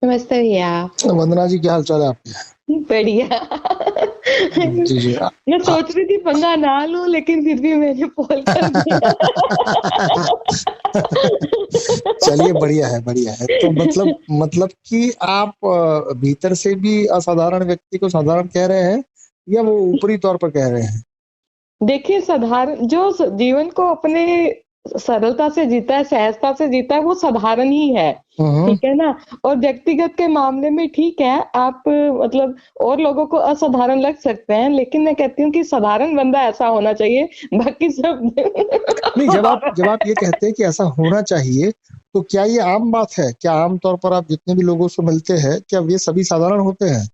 नमस्ते भैया। वंदना जी, क्या हाल चाल है आपके? बढ़िया। जी जी। मैं सोच रही थी पंगा ना लूं, लेकिन फिर भी मैंने कॉल कर दिया। चलिए, बढ़िया है, बढ़िया है। तो मतलब कि आप भीतर से भी असाधारण व्यक्ति को साधारण कह रहे हैं, या वो ऊपरी तौर पर कह रहे हैं? देखिए, साधारण जो जीवन को अपने सरलता से जीता है, सहजता से जीता है, वो साधारण ही है। हम्म। ठीक है ना? और व्यक्तिगत के मामले में ठीक है, आप मतलब और लोगों को असाधारण लग सकते हैं, लेकिन मैं कहती हूँ कि साधारण बंदा ऐसा होना चाहिए, बाकी सब नहीं, जब आप असाधारण ये कहते हैं कि ऐसा होना चाहिए, तो क्या ये आम बात है? क्या आम तौर पर आप जितने भी लोगों से मिलते हैं, क्या वे सभी साधारण होते हैं?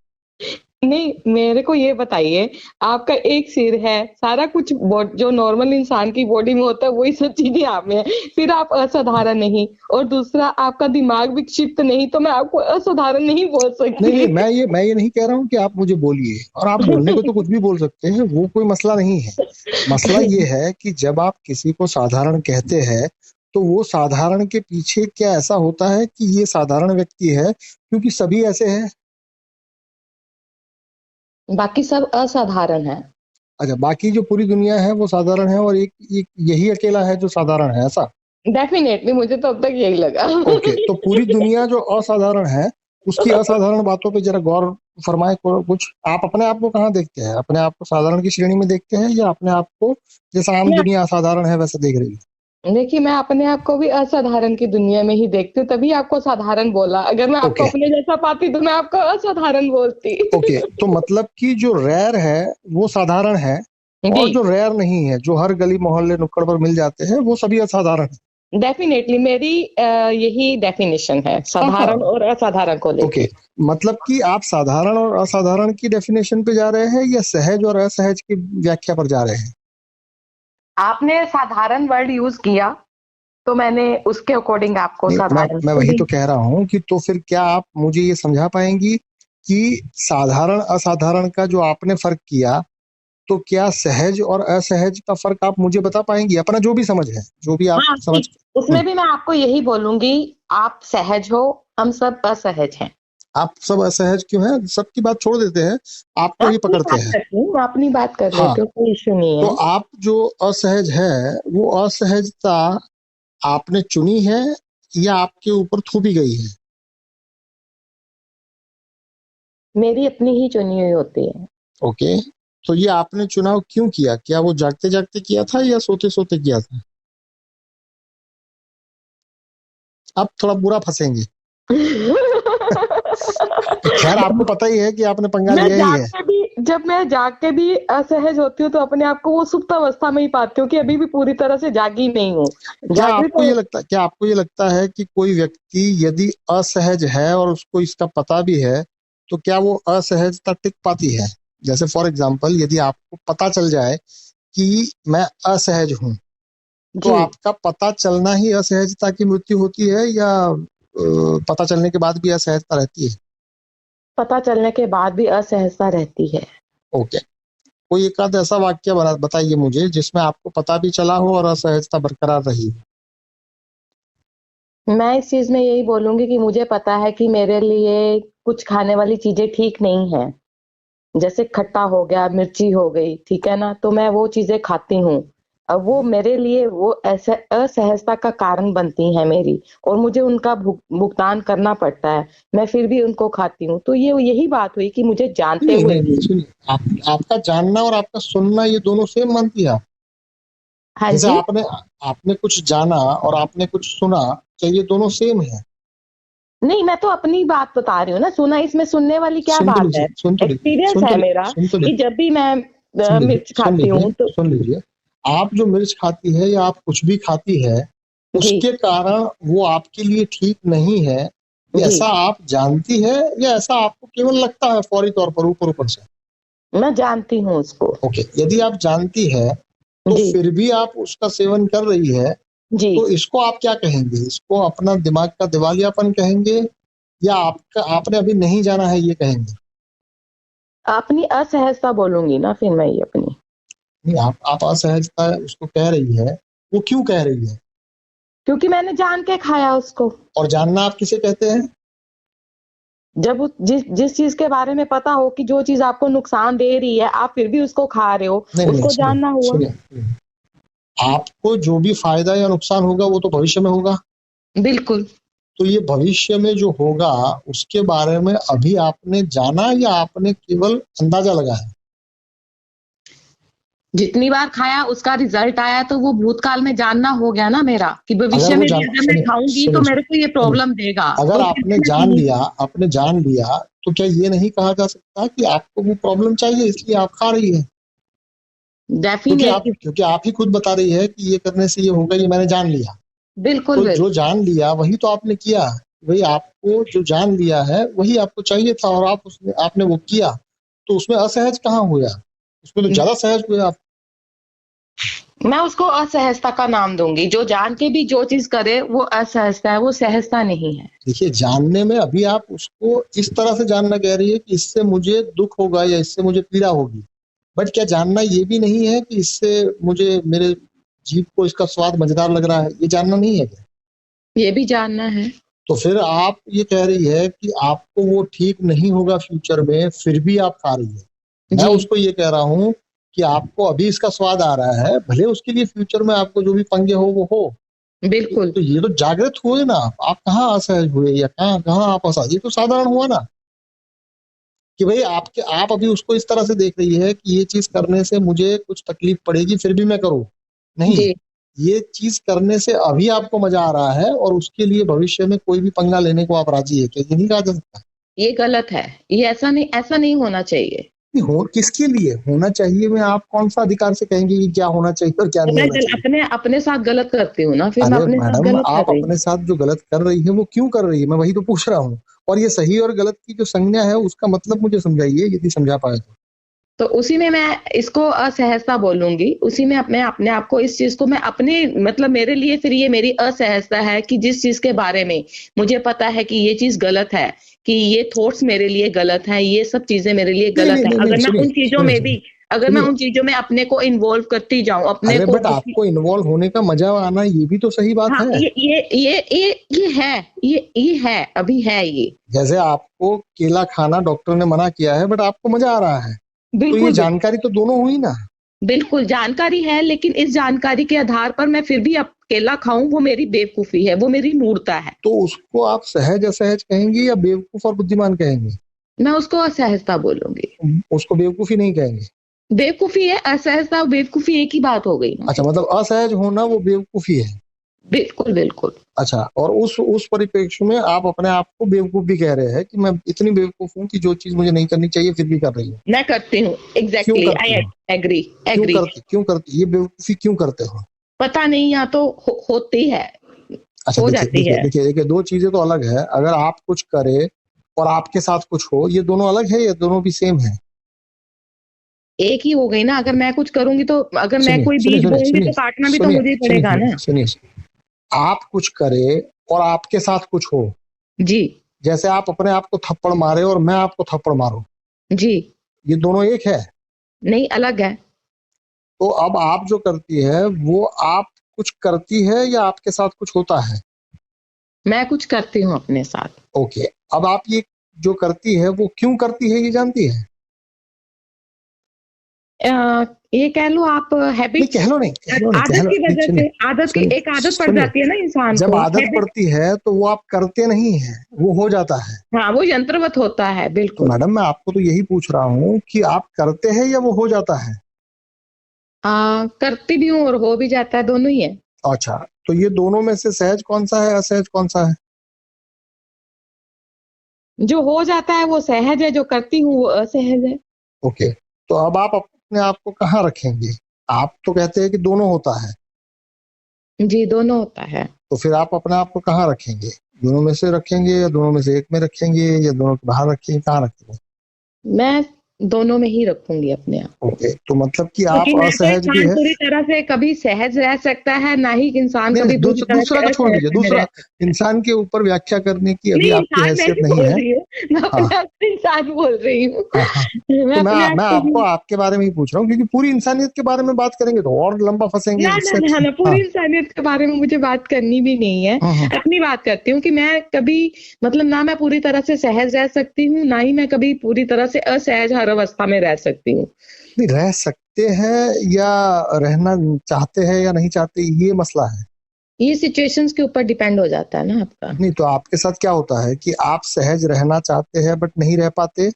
नहीं, मेरे को ये बताइए, आपका एक सिर है, सारा कुछ जो नॉर्मल इंसान की बॉडी में होता है, वही सब चीज़ें आप में है, फिर आप असाधारण नहीं। और दूसरा, आपका दिमाग विकसित नहीं, तो मैं आपको असाधारण नहीं बोल नहीं नहीं, सकती। मैं ये नहीं कह रहा हूँ कि आप मुझे बोलिए, और आप बोलने को तो कुछ भी बोल सकते हैं, वो कोई मसला नहीं है। मसला ये है कि जब आप किसी को साधारण कहते हैं, तो वो साधारण के पीछे क्या ऐसा होता है कि ये साधारण व्यक्ति है क्योंकि सभी ऐसे हैं? बाकी सब असाधारण है। अच्छा, बाकी जो पूरी दुनिया है वो साधारण है, और एक यही अकेला है जो साधारण है, ऐसा? डेफिनेटली मुझे तो अब तक यही लगा। ओके, तो पूरी दुनिया जो असाधारण है, उसकी असाधारण बातों पे जरा गौर फरमाए। कुछ आप अपने आप को कहाँ देखते हैं? अपने आप को साधारण की श्रेणी में देखते हैं, या अपने आप को जैसा आम मैं दुनिया असाधारण है वैसा देख रही है? देखिए, मैं अपने आप को भी असाधारण की दुनिया में ही देखती हूँ, तभी आपको साधारण बोला। अगर मैं आपको ओके। अपने जैसा पाती, तो मैं आपको असाधारण बोलती। ओके, तो मतलब कि जो रेयर है वो साधारण है, जी। और जो रेयर नहीं है, जो हर गली मोहल्ले नुक्कड़ पर मिल जाते हैं, वो सभी असाधारण है। डेफिनेटली मेरी यही डेफिनेशन है हाँ हाँ। साधारण और असाधारण को ओके, लेके। मतलब कि आप साधारण और असाधारण की डेफिनेशन पे जा रहे हैं, या सहज और असहज की व्याख्या पर जा रहे हैं? आपने साधारण वर्ड यूज किया, तो मैंने उसके अकॉर्डिंग आपको नहीं, साधारण मैं को वही दी। तो कह रहा हूँ कि तो फिर क्या आप मुझे ये समझा पाएंगी कि साधारण असाधारण का जो आपने फर्क किया, तो क्या सहज और असहज का फर्क आप मुझे बता पाएंगी? अपना जो भी समझ है, जो भी आप हाँ समझ। जी, उसमें भी मैं आपको यही बोलूंगी, आप सहज हो, हम सब असहज हैं। आप सब असहज क्यों हैं? सबकी बात छोड़ देते हैं, आपको मैं ही अपनी पकड़ते बात हैं। करती हूँ, मैं अपनी बात कर हाँ, लेती हूँ, कोई इश्यू नहीं तो है। आप जो असहज है, वो असहजता आपने चुनी है, या आपके ऊपर थोपी गई है? मेरी अपनी ही चुनी हुई होती है। ओके, तो ये आपने चुनाव क्यों किया? क्या वो जागते जागते किया था, या सोते सोते किया था? आप थोड़ा बुरा फंसेंगे। खैर, आपको पता ही है कि आपने पंगा मैं लिया ही जाग है। के भी जब मैं जाग के भी असहज होती हूँ, तो अपने आप को वो सुप्त अवस्था में ही पाती हूँ कि अभी भी पूरी तरह से जागी नहीं हूँ। जागृत तो क्या आपको ये लगता है कि कोई व्यक्ति यदि असहज है और उसको इसका पता भी है, तो क्या वो असहजता टिक पाती है? जैसे फॉर एग्जाम्पल, यदि आपको पता चल जाए कि मैं असहज हूं, तो जी, आपका पता चलना ही असहजता की मृत्यु होती है, या पता चलने के बाद भी असहजता रहती है? पता चलने के बाद भी असहजता रहती है। ओके, कोई एक आध ऐसा वाक्य बताइए मुझे जिसमें आपको पता भी चला हो और असहजता बरकरार रही हो। मैं इस चीज में यही बोलूंगी कि मुझे पता है कि मेरे लिए कुछ खाने वाली चीजें ठीक नहीं है। जैसे खट्टा हो गया, मिर्ची हो गई, ठीक है ना? तो मैं वो चीजें खाती हूँ। अब वो मेरे लिए वो ऐसे असहजता का कारण बनती हैं मेरी, और मुझे उनका भुगतान करना पड़ता है। मैं फिर भी उनको खाती हूँ। तो ये यही बात हुई कि मुझे जानते नहीं हुए नहीं नहीं, भी। सुनिए, आपका जानना और आपका सुनना, ये दोनों सेम मानती है आप? हाँ जैसे जी। आपने आपने कुछ जाना और आपने कुछ सुना, क्या ये दोनों सेम है? नहीं, मैं तो अपनी बात बता रही हूँ ना, सुना इसमें सुनने वाली क्या सुन तो बात है? लीजिए, सुन तो लीजिए, एक्सपीरियंस सुन तो है ली- मेरा सुन तो कि लीजिए, जब भी मैं सुन लीजिए, मिर्च सुन खाती लीजिए, हूँ तो। सुन लीजिए। आप जो मिर्च खाती है, या आप कुछ भी खाती है, जी, उसके कारण वो आपके लिए ठीक नहीं है, ये जी, ऐसा आप जानती है, या ऐसा आपको केवल लगता है फौरी तौर पर, ऊपर ऊपर से? मैं जानती हूँ उसको। ओके, यदि आप जानती है, तो जी, फिर भी आप उसका सेवन कर रही है, जी। तो इसको आप क्या कहेंगे? इसको अपना दिमाग का दिवालियापन कहेंगे, या आपका आपने अभी नहीं जाना है ये कहेंगे? अपनी असहजता बोलूँगी ना फिर मैं ये अपनी। नहीं, आप असहजता उसको कह रही है, वो क्यों कह रही है? क्योंकि मैंने जान के खाया उसको। और जानना आप किसे कहते हैं? जब जिस जिस चीज के बारे में पता हो कि जो चीज आपको नुकसान दे रही है, आप फिर भी उसको खा रहे हो, नहीं नहीं उसको सुनिए जानना हुआ। सुनिए, आपको जो भी फायदा या नुकसान होगा वो तो भविष्य में होगा। बिल्कुल। तो ये भविष्य में जो होगा उसके बारे में अभी आपने जाना या आपने केवल अंदाजा लगाया? जितनी बार खाया उसका रिजल्ट आया, तो वो भूतकाल में जानना हो गया ना मेरा, कि अगर भविष्य वो में भी जान अगर मैं सुनिए खाऊंगी तो सुनिए मेरे को ये सुनिए, प्रॉब्लम देगा, अगर तो फिर आपने भी मैं जान पीऊंगी। लिया, आपने जान लिया, तो क्या ये नहीं कहा जा सकता कि आपको वो प्रॉब्लम चाहिए इसलिए आप खा रही है? डेफिनेटली। क्योंकि आप ही खुद बता रही है कि ये करने से ये होगा, ये मैंने जान लिया। बिल्कुल तो जो बिल्कुल। जान लिया वही तो आपने किया। वही आपको जो जान लिया है वही आपको चाहिए था और आपने वो किया। तो उसमें असहज कहाँ हुआ? उसमें तो ज्यादा सहज हुए आप। मैं उसको असहजता का नाम दूंगी। जो जान के भी जो चीज करे वो असहजता है, वो सहजता नहीं है। देखिए, जानने में अभी आप उसको इस तरह से जानना कह रही है कि इससे मुझे दुख होगा या इससे मुझे पीड़ा होगी। बट क्या जानना ये भी नहीं है कि इससे मुझे मेरे जीभ को इसका स्वाद मजेदार लग रहा है? ये जानना नहीं है क्या? ये भी जानना है। तो फिर आप ये कह रही है कि आपको वो ठीक नहीं होगा फ्यूचर में, फिर भी आप खा रही है। मैं जी। उसको ये कह रहा हूँ कि आपको अभी इसका स्वाद आ रहा है, भले उसके लिए फ्यूचर में आपको जो भी पंगे हो वो हो। बिल्कुल। तो ये तो जागृत हुए ना आप कहाँ असहज हुए या कहाँ कहाँ आप असहज? ये तो साधारण हुआ ना कि भाई आप अभी उसको इस तरह से देख रही है कि ये चीज करने से मुझे कुछ तकलीफ पड़ेगी फिर भी मैं करूँ। नहीं, जी। ये चीज करने से अभी आपको मजा आ रहा है और उसके लिए भविष्य में कोई भी पंगा लेने को आप राजी है, क्या ये नहीं कहा जा सकता? ये गलत है। ये ऐसा नहीं होना चाहिए। हो किसके लिए होना चाहिए में आप कौन सा अधिकार से कहेंगे कि क्या होना चाहिए और क्या तो नहीं मैं होना चाहिए? अपने अपने साथ गलत करती हूँ ना, फिर मैं अरे अपने साथ मैडम, गलत कर आप रही अपने हूँ। साथ जो गलत कर रही है वो क्यों कर रही है, मैं वही तो पूछ रहा हूँ। और ये सही और गलत की जो संज्ञा है उसका मतलब मुझे समझाइए, यदि समझा पाए तो। तो उसी में मैं इसको असहजता बोलूंगी। उसी में मैं अपने आप को, इस चीज को मैं अपने मतलब मेरे लिए फिर ये मेरी असहजता है कि जिस चीज के बारे में मुझे पता है कि ये चीज गलत है, कि ये थॉट्स मेरे लिए गलत है, ये सब चीजें मेरे लिए नहीं नहीं गलत है, नहीं नहीं, अगर मैं सुनिए उन चीजों सुनिए में सुनिए भी, अगर मैं सुनिए। उन चीजों में अपने को इन्वॉल्व करती जाऊं, अपने अरे को बट आपको इन्वॉल्व होने का मजा आना ये भी तो सही बात हाँ, है। ये है, ये है, अभी है ये। जैसे आपको केला खाना डॉक्टर ने मना किया है बट आपको मजा आ रहा है, तो ये बिल्कुल बिल्कुल। जानकारी तो दोनों हुई ना। बिल्कुल जानकारी है, लेकिन इस जानकारी के आधार पर मैं फिर भी अकेला खाऊं, वो मेरी बेवकूफी है, वो मेरी मूर्खता है। तो उसको आप सहज असहज कहेंगे या बेवकूफ और बुद्धिमान कहेंगे? मैं उसको असहजता बोलूंगी। उसको बेवकूफी नहीं कहेंगे? बेवकूफी है, असहजता और बेवकूफी एक ही बात हो गई ना। अच्छा, मतलब असहज होना वो बेवकूफी है। बिल्कुल बिल्कुल। अच्छा, और उस परिप्रेक्ष्य में आप अपने आप को बेवकूफ भी कह रहे हैं कि मैं इतनी बेवकूफ हूँ कि जो चीज मुझे नहीं करनी चाहिए फिर भी कर रही हूँ। मैं करती हूँ, क्यों एग्जैक्टली, करती आई हो? Agree agree. क्यों करती ये बेवकूफी क्यों करते हो? पता नहीं, या तो होती है, अच्छा, हो देखिए जाती देखिए है। देखिए देखिए, दो चीजें तो अलग है। अगर आप कुछ करे और आपके साथ कुछ हो, ये दोनों अलग है या दोनों भी सेम है? एक ही हो गई ना। अगर मैं कुछ करूंगी तो, अगर मैं सुनिए कोई सुनिए बीज सुनिए बोऊंगी सुनिए तो काटना भी तो सुनिए मुझे ही सुनिए पड़ेगा सुनिए ना। सुनिए सुनिए। आप कुछ करे और आपके साथ कुछ हो, जी। जैसे आप अपने आप को थप्पड़ मारे और मैं आपको थप्पड़ मारूं, जी। ये दोनों एक है। नहीं, अलग है। तो अब आप जो करती है वो आप कुछ करती है या आपके साथ कुछ होता है? मैं कुछ करती हूँ अपने साथ। ओके, अब आप ये जो करती है वो क्यों करती है ये जानती है? ये कह लो आप, नहीं हैबिट्स, कह लो, नहीं कह लो, नहीं कह आदत लो, की नहीं वजह सुनिए से, आदत की सुनिए एक आदत पड़ सुनिए। जाती है ना इंसान जब को, आदत हैबिट। पड़ती है तो वो आप करते नहीं है, वो हो जाता है। हाँ, वो यंत्रवत होता है, तो बिल्कुल। मैडम, मैं आपको तो यही पूछ रहा हूँ कि आप करते हैं या वो हो जाता है? करती भी हूँ और हो भी जाता है, दोनों ही है। अच्छा, तो ये दोनों में से सहज कौन सा है, असहज कौन सा है? जो हो जाता है वो सहज है, जो करती हूँ वो असहज है। ओके, तो अब आप अपने आप को कहाँ रखेंगे? आप तो कहते हैं कि दोनों होता है, जी, दोनों होता है। तो फिर आप अपने आप को कहाँ रखेंगे? दोनों में से रखेंगे या दोनों में से एक में रखेंगे या दोनों के बाहर रखेंगे, कहाँ रखेंगे? मैं दोनों में ही रखूंगी अपने आप। ओके, तो मतलब कि आप क्योंकि ना तो असहज भी इंसान है। पूरी तरह से कभी सहज रह सकता है, ना ही इंसान नहीं कभी नहीं, पूरी तरह दूसरा से का छोड़ दीजिए, असहज में रह दूसरा सकता है। इंसान के ऊपर व्याख्या करने की अभी नहीं, आपकी इंसान हैसियत नहीं नहीं बोल है। रही हूँ, मैं हाँ, अपने आप को इंसान बोल रही हूँ। हाँ। मैं तो अपने आप मैं को आपको आपके बारे में ही पूछ रहा हूँ, क्योंकि पूरी इंसानियत के बारे में बात करेंगे तो और लंबा फंसेंगे, ना इससे ना ना अच्छा। ना, पूरी हाँ। इंसानियत के बारे में मुझे बात करनी भी नहीं है। हम्म। अपनी बात करती हूँ कि मैं कभी मतलब ना मैं पूरी तरह से सहज रह सकती हूँ, ना ही मैं कभी पूरी तरह से असहज हर अवस्था में रह सकती हूँ। नहीं, रह सकते हैं या रहना चाहते हैं या नहीं चाहते, ये मसला है। ये सिचुएशंस के ऊपर डिपेंड हो जाता है ना आपका। नहीं, तो आपके साथ क्या होता है कि आप सहज रहना चाहते हैं बट नहीं रह पाते,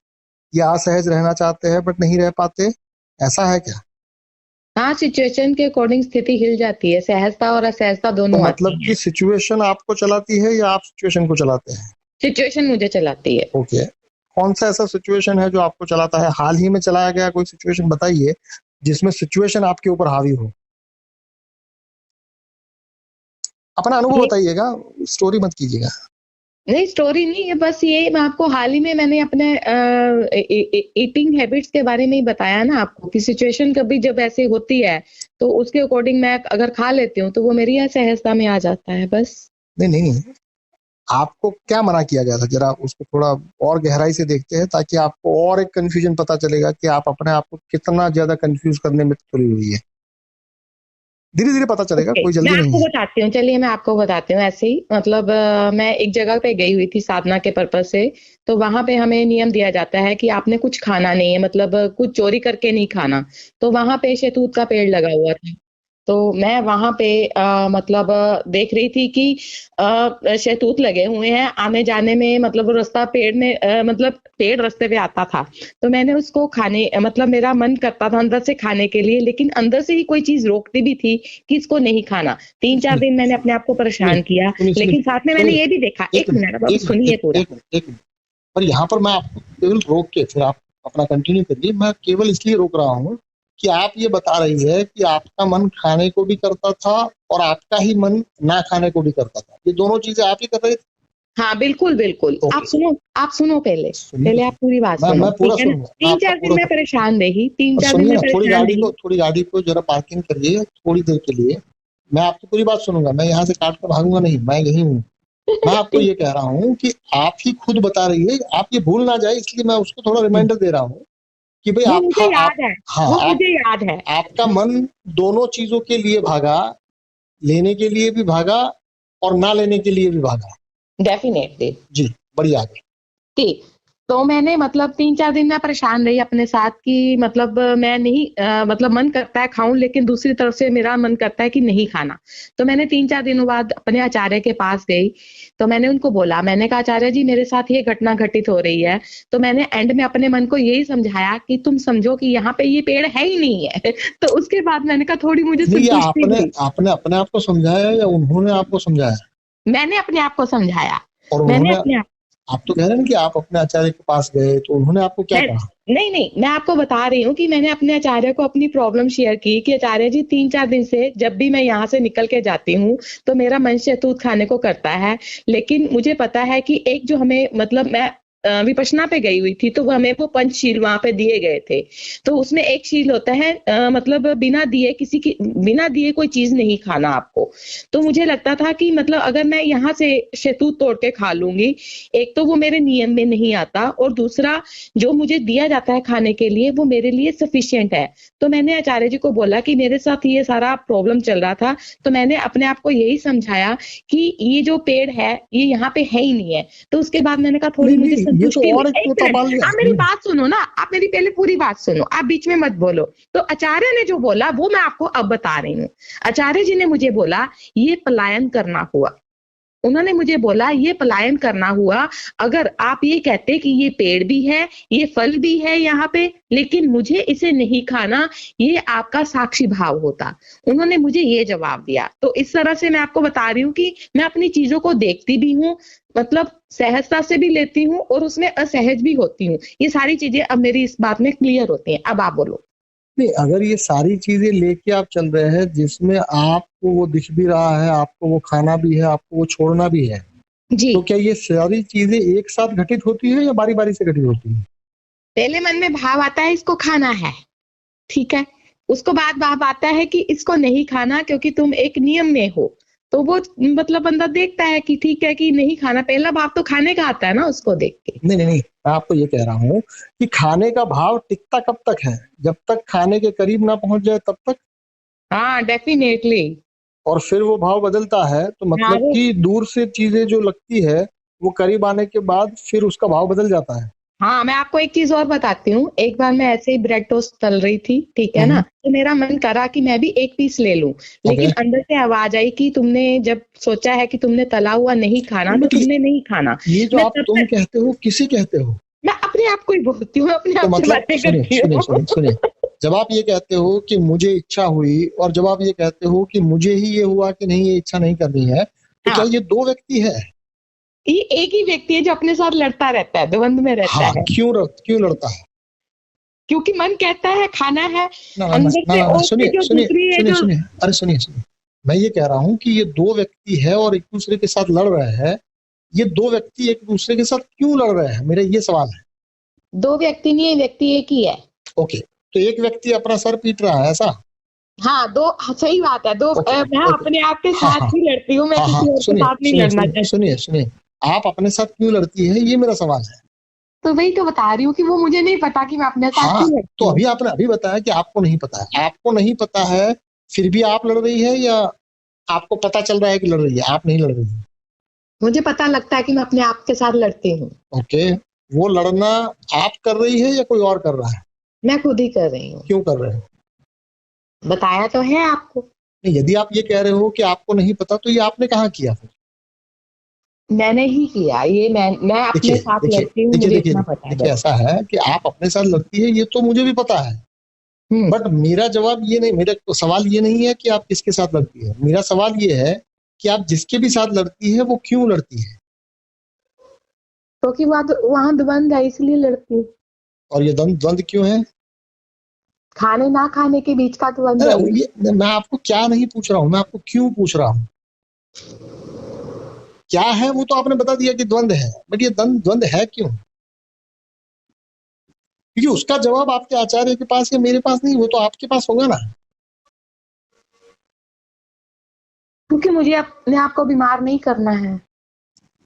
या असहज रहना चाहते हैं बट नहीं रह पाते, ऐसा है क्या? हाँ, सिचुएशन के अकॉर्डिंग स्थिति हिल जाती है, सहजता और असहजता तो दोनों मतलब आती कि है। सिचुएशन आपको चलाती है या आप सिचुएशन को चलाते हैं? सिचुएशन मुझे चलाती है। ओके, कौन सा ऐसा सिचुएशन है जो आपको चलाता है? हाल ही में चलाया गया कोई सिचुएशन बताइए जिसमें सिचुएशन आपके ऊपर हावी हो। अपना अनुभव ये बताइएगा, स्टोरी मत कीजिएगा। नहीं, स्टोरी नहीं है, बस ये मैं आपको हाल ही में मैंने अपने ईटिंग हैबिट्स के बारे में ही बताया ना आपको कि सिचुएशन कभी जब ऐसे होती है तो उसके अकॉर्डिंग मैं अगर खा लेती हूँ तो वो मेरी असहजता में आ जाता है बस। नहीं नहीं, आपको क्या मना किया गया था, जरा उसको थोड़ा और गहराई से देखते हैं, ताकि आपको और एक कंफ्यूजन पता चलेगा कि आप अपने आप को कितना ज्यादा कंफ्यूज करने में तुली हुई है। धीरे धीरे पता चलेगा, ओके, कोई मैं जल्दी नहीं आपको है। बताती हूँ, चलिए मैं आपको बताती हूँ ऐसे ही मतलब मैं एक जगह पे गई हुई थी साधना के पर्पज से। तो वहां पे हमें नियम दिया जाता है कि आपने कुछ खाना नहीं है, मतलब कुछ चोरी करके नहीं खाना। तो वहां पे शहतूत का पेड़ लगा हुआ था। तो मैं वहां पे मतलब देख रही थी कि शहतूत लगे हुए हैं आने जाने में, मतलब रास्ता पेड़ में मतलब पेड़ रास्ते पे आता था। तो मैंने उसको खाने मतलब मेरा मन करता था अंदर से खाने के लिए, लेकिन अंदर से ही कोई चीज रोकती भी थी कि इसको नहीं खाना। 3-4 सुनिए दिन मैंने अपने आप को सुनिए परेशान किया, सुनिए सुनिए लेकिन साथ में मैंने सुनिए, ये भी देखा, एक एक मिनट मिनट अब एक मिनट सुनिए पूरा। एक मिनट, पर यहाँ पर मैं आपको केवल रोक के, फिर आप अपना कंटिन्यू करिए। मैं केवल इसलिए रोक रहा हूँ कि आप ये बता रही है कि आपका मन खाने को भी करता था और आपका ही मन ना खाने को भी करता था, ये दोनों चीजें आप ही कर रहे थे। हाँ, बिल्कुल, बिल्कुल। ओके, आप सुनो पहले, सुनिए तो पहले आप सुनिए, पूरी बात मैं सुनो, पूरा ठीक है ना? सुनूंगा, मैं आपका 3-4 दिन पूरा मैं सुनूंगा। परेशान रही, और 3-4 दिन सुनिए मैं ना, परेशान रही। थोड़ी गाड़ी को जरा पार्किंग करिए थोड़ी देर के लिए। मैं आपकी पूरी बात सुनूंगा, मैं यहाँ से काट कर भागूंगा नहीं, मैं यही हूँ। मैं आपको ठीक, ये कह रहा हूँ कि आप ही खुद बता रही है, आप ये भूल ना जाए, इसलिए मैं उसको थोड़ा हुँ। रिमाइंडर दे रहा हूँ कि भाई वो आप, मुझे हाँ आप, याद है, हाँ वो आप, मुझे याद है। आपका मन दोनों चीजों के लिए भागा, लेने के लिए भी भागा और ना लेने के लिए भी भागा। डेफ़िनेटली। जी, बढ़िया आगे। ठीक। तो मैंने मतलब 3-4 दिन मैं परेशान रही अपने साथ कि मतलब मैं नहीं मतलब मन करता है खाऊँ, लेकिन दूसरी तरफ से मेरा मन करता है कि नहीं खाना। तो मैंने 3-4 दिनों बाद अपने आचार्य के पास गई, तो मैंने उनको बोला, मैंने कहा आचार्य जी मेरे साथ ये घटना घटित हो रही है। तो मैंने एंड में अपने मन को यही समझाया कि तुम समझो कि यहाँ पे ये पेड़ है ही नहीं है। तो उसके बाद मैंने कहा थोड़ी मुझे नहीं, ये संतुष्टि आपने हुई। आपने अपने आप को समझाया या उन्होंने आपको समझाया? मैंने अपने आप को समझाया। और मैंने उन्होंने, अपने आप आप तो कह रहे हैं कि आप अपने आचार्य के पास गए, तो उन्होंने आपको क्या मैं कहा? नहीं, नहीं, मैं आपको बता रही हूँ कि मैंने अपने आचार्य को अपनी प्रॉब्लम शेयर की कि आचार्य जी 3-4 दिन से जब भी मैं यहाँ से निकल के जाती हूँ, तो मेरा मन शहतूत खाने को करता है। लेकिन मुझे पता है कि एक जो हमें मतलब मैं विपश्यना पे गई हुई थी, तो वो हमें वो पंचशील वहाँ पे दिए गए थे। तो उसमें एक शील होता है मतलब बिना दिए कोई चीज़ नहीं खाना आपको। तो मुझे लगता था कि मतलब अगर मैं यहाँ से शहतूत तोड़ के खा लूँगी, एक तो वो मेरे नियम में नहीं आता और दूसरा जो मुझे दिया जाता है खाने के लिए वो मेरे लिए सफिशिएंट है। तो मैंने आचार्य जी को बोला कि मेरे साथ ये सारा प्रॉब्लम चल रहा था, तो मैंने अपने आप को यही समझाया कि ये जो पेड़ है, ये यहाँ पे है ही नहीं है। तो उसके बाद मैंने कहा थोड़ी नहीं मुझे नहीं, ये तो संतुष्टि हुई। और एक 1 तोता मिनट, पाल लिया। आप मेरी बात सुनो ना, आप मेरी पहले पूरी बात सुनो, आप बीच में मत बोलो। तो आचार्य ने जो बोला वो मैं आपको अब बता रही हूँ। आचार्य जी ने मुझे बोला, ये पलायन करना हुआ। उन्होंने मुझे बोला ये पलायन करना हुआ, अगर आप ये कहते कि ये पेड़ भी है, ये फल भी है यहाँ पे, लेकिन मुझे इसे नहीं खाना, ये आपका साक्षी भाव होता। उन्होंने मुझे ये जवाब दिया। तो इस तरह से मैं आपको बता रही हूँ कि मैं अपनी चीज़ों को देखती भी हूँ, मतलब सहजता से भी लेती हूँ और उसमें असहज भी होती हूँ। ये सारी चीज़ें अब मेरी इस बात में क्लियर होती हैं। अब आप बोलो। नहीं, अगर ये सारी चीजें लेके आप चल रहे हैं, जिसमें आपको वो दिख भी रहा है, आपको वो खाना भी है, आपको वो छोड़ना भी है, जी। तो क्या ये सारी चीजें एक साथ घटित होती है या बारी बारी से घटित होती है? पहले मन में भाव आता है इसको खाना है, ठीक है, उसको बाद भाव आता है कि इसको नहीं खाना क्योंकि तुम एक नियम में हो, तो वो मतलब बंदा देखता है कि ठीक है कि नहीं खाना, पहला भाव तो खाने का आता है ना उसको देख के। नहीं नहीं नहीं, मैं आपको ये कह रहा हूँ कि खाने का भाव टिकता कब तक है, जब तक खाने के करीब ना पहुंच जाए तब तक। हाँ डेफिनेटली। और फिर वो भाव बदलता है, तो मतलब कि दूर से चीजें जो लगती है वो करीब आने के बाद फिर उसका भाव बदल जाता है। हाँ मैं आपको एक चीज और बताती हूँ। एक बार मैं ऐसे ही ब्रेड टोस्ट तल रही थी, ठीक है ना, तो मेरा मन करा कि मैं भी एक पीस ले लूं, लेकिन अंदर से आवाज आई कि तुमने जब सोचा है कि तुमने तला हुआ नहीं खाना तो तुमने नहीं खाना। ये जो आप तुम कहते हो किसे कहते हो? मैं अपने आप को ही बोलती हूँ, अपने तो आप मतलब से बातें करती हूँ। सुनिए, जब आप ये कहते हो कि मुझे इच्छा हुई और जब आप ये कहते हो कि मुझे ही ये हुआ कि नहीं ये इच्छा नहीं करनी है, तो क्या ये दो व्यक्ति है? ये एक ही व्यक्ति है जो अपने साथ लड़ता रहता है, द्वंद में रहता है। क्यों लड़ता है? क्योंकि मन कहता है खाना है, सुनिए, मैं ये कह रहा हूँ कि ये दो व्यक्ति है और एक दूसरे के साथ लड़ रहे हैं, ये दो व्यक्ति एक दूसरे के साथ क्यों लड़ रहे हैं, मेरा ये सवाल है। दो व्यक्ति नहीं है, व्यक्ति एक ही है। ओके, तो एक व्यक्ति अपना सर पीट रहा है, ऐसा? हाँ, दो, सही बात है, दो। मैं अपने आप के साथ ही लड़ती हूँ, मैं किसी और के साथ नहीं लड़ना चाहती। सुनिए, आप अपने साथ क्यों लड़ती है, ये मेरा सवाल है। तो वही तो बता रही हूँ कि वो मुझे नहीं पता कि मैं अपने साथ क्यों लड़ती हूँ। तो अभी आपने अभी बताया कि आपको नहीं पता है, आपको नहीं पता है, फिर भी आप लड़ रही है, या आपको पता चल रहा है कि लड़ रही है, आप नहीं लड़ रही है? मुझे पता लगता है कि मैं अपने आप के साथ लड़ती हूँ। ओके, वो लड़ना आप कर रही है या कोई और कर रहा है? मैं खुद ही कर रही हूँ। क्यों कर रहे हो? बताया तो है आपको। नहीं, यदि आप ये कह रहे हो कि आपको नहीं पता, तो ये आपने कहाँ किया फिर? मैंने ही किया ये, मैं अपने साथ लड़ती हूँ, मुझे इतना पता है। देखिए, ऐसा है कि आप अपने साथ लड़ती है, ये तो मुझे भी पता है, बट मेरा जवाब ये नहीं, मेरा सवाल ये नहीं है कि आप किसके साथ लड़ती है, मेरा सवाल ये है कि आप जिसके भी साथ लड़ती है वो क्यों लड़ती है? क्योंकि वहां द्वंद है, इसलिए लड़ती हूँ। और ये द्वंद क्यों है? खाने ना खाने के बीच का द्वंद है। मैं आपको क्या नहीं पूछ रहा हूँ, मैं आपको क्यों पूछ रहा हूँ। क्या है वो तो आपने बता दिया कि द्वंद है, बट ये द्वंद है क्यों? क्योंकि उसका जवाब आपके आचार्य के पास या मेरे पास नहीं, वो तो आपके पास होगा ना। क्योंकि मुझे अपने आप को बीमार नहीं करना है।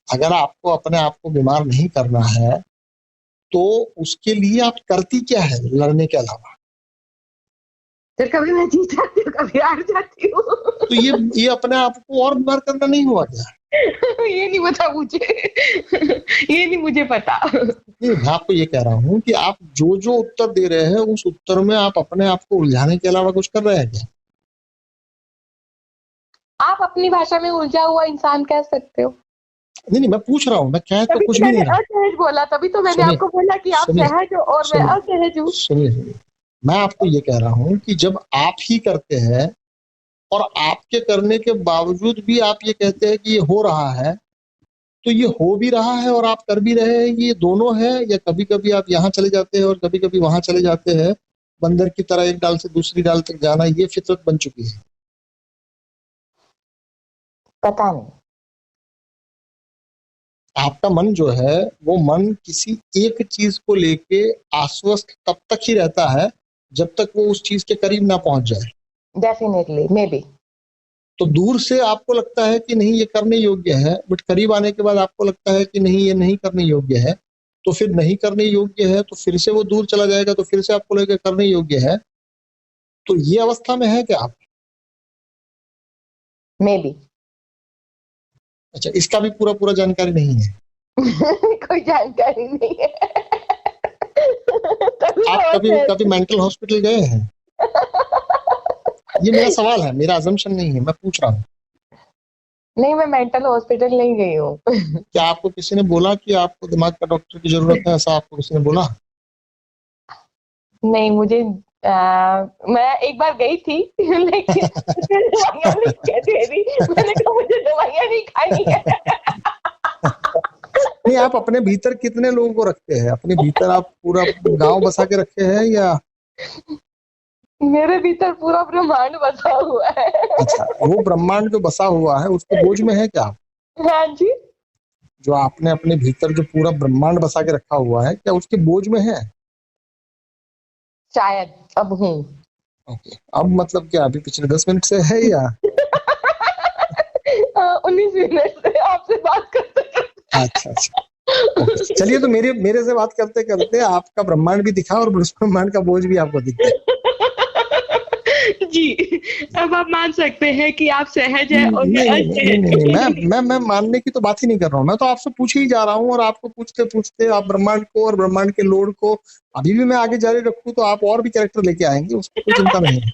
अगर आपको अपने आप को बीमार नहीं करना है तो उसके लिए आप करती क्या है लड़ने के अलावा? फिर कभी मैं जीत जाती हूँ, कभी हार जाती हूँ। तो ये अपने आप को और बीमार करना नहीं हुआ क्या? ये नहीं पता मुझे, ये नहीं मुझे पता। नहीं, मैं आपको ये कह रहा हूँ कि आप जो उत्तर दे रहे हैं उस उत्तर में आप अपने आप को उलझाने के अलावा कुछ कर रहे हैं क्या? आप अपनी भाषा में उलझा हुआ इंसान कह सकते हो। नहीं, मैं पूछ रहा हूँ, मैं कह तो कुछ भी नहीं रहा। असहज बोला, तभी तो मैंने आपको बोला कि आप सहज हो और मैं असहज हूँ। सुनिए, मैं आपको ये कह रहा हूँ कि जब आप ही करते हैं और आपके करने के बावजूद भी आप ये कहते हैं कि ये हो रहा है, तो ये हो भी रहा है और आप कर भी रहे हैं, ये दोनों है, या कभी कभी आप यहाँ चले जाते हैं और कभी कभी वहां चले जाते हैं, बंदर की तरह एक डाल से दूसरी डाल तक जाना, ये फितरत बन चुकी है? पता नहीं। आपका मन जो है वो मन किसी एक चीज को लेके आश्वस्त तब तक ही रहता है जब तक वो उस चीज के करीब ना पहुंच जाए। Definitely, may be. तो दूर से आपको लगता है कि नहीं ये करने योग्य है, बट करीब आने के बाद आपको लगता है कि नहीं ये नहीं करने योग्य है, तो फिर नहीं करने योग्य है तो फिर से वो दूर चला जाएगा, तो फिर से आपको लगेगा करने योग्य है। तो ये अवस्था में है क्या आप? May be. अच्छा, इसका भी पूरा जानकारी नहीं है? कोई जानकारी नहीं है। आप कभी मेंटल हॉस्पिटल गए हैं? ये मेरा सवाल है, मेरा अजम्पशन नहीं है, मैं पूछ रहा हूँ। नहीं, मैं मेंटल हॉस्पिटल नहीं गई हूँ। क्या आपको किसी ने बोला कि आपको दिमाग का डॉक्टर की जरूरत है, ऐसा आपको किसी ने बोला? नहीं, मुझे मैं एक बार गई थी, लेकिन दवाइयाँ दे दी, मैंने कहा मुझे दवाइयाँ नहीं खानी है। नहीं, आप अपने भीतर कितने लोगों को रखते हैं? अपने भीतर आप पूरा गांव बसा के रखे हैं या? मेरे भीतर पूरा ब्रह्मांड बसा हुआ है। अच्छा, वो ब्रह्मांड जो बसा हुआ है उसके बोझ में है क्या आप? हाँ जी। जो आपने अपने भीतर जो पूरा ब्रह्मांड बसा के रखा हुआ है, क्या उसके बोझ में है? शायद अब हूँ। ओके, अब मतलब क्या अभी पिछले 10 मिनट से है या 19 मिनट से आपसे बात करते करते। अच्छा अच्छा, ओके चलिए, तो मेरे मेरे से बात करते करते आपका ब्रह्मांड भी दिखा और ब्रह्मांड का बोझ भी आपको दिख गया। जी, अब आप मान सकते हैं कि आप सहज है और मैं नहीं नहीं नहीं नहीं नहीं, असहज। मैं मानने की तो बात ही नहीं कर रहा हूँ, मैं तो आपसे पूछ ही जा रहा हूँ, और आपको पूछते पूछते आप ब्रह्मांड को और ब्रह्मांड के लोड को अभी भी मैं आगे जारी रखूँ तो आप और भी कैरेक्टर लेके आएंगे, उसकी कोई चिंता नहीं है।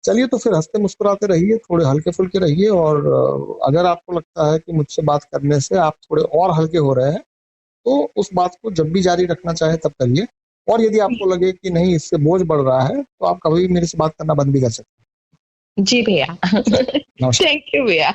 चलिए, तो फिर हंसते मुस्कुराते रहिए, थोड़े हल्के फुल्के रहिए, और अगर आपको लगता है कि मुझसे बात करने से आप थोड़े और हल्के हो रहे हैं तो उस बात को जब भी जारी रखना चाहे तब करिए, और यदि आपको लगे कि नहीं इससे बोझ बढ़ रहा है तो आप कभी भी मेरे से बात करना बंद भी कर सकते जी भैया। हैं। नमस्कार। थैंक यू भैया।